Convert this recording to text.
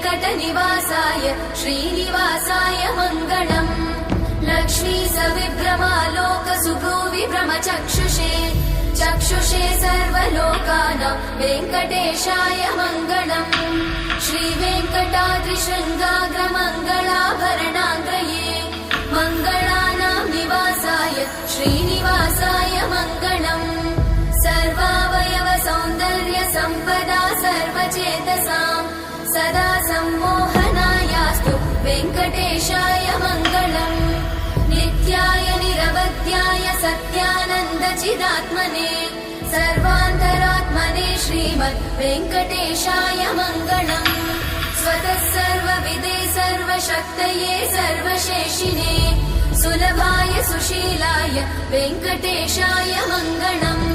वेङ्कटनिवासाय श्रीनिवासाय मङ्गलम् लक्ष्मी सविभ्रमालोकसुभ्रूविभ्रमचक्षुषे चक्षुषे सर्वलोकानां वेङ्कटेशाय मङ्गलम् श्रीवेङ्कटाद्रिशृङ्गाग्रमङ्गलाभरणाङ्गये मङ्गलानां निवासाय श्रीनिवासाय मङ्गलम् सर्वावयव सौन्दर्य सम्पदा सर्वचेतसां सदा सम्मोहनायास्तु वेङ्कटेशाय मङ्गलम् नित्याय निरवध्याय सत्यानन्दचिदात्मने सर्वान्तरात्मने श्रीमद् वेङ्कटेशाय मङ्गलम् स्वतः सर्वविदे सर्वशक्तये सर्वशेषिने सुलभाय सुशीलाय वेङ्कटेशाय मङ्गलम्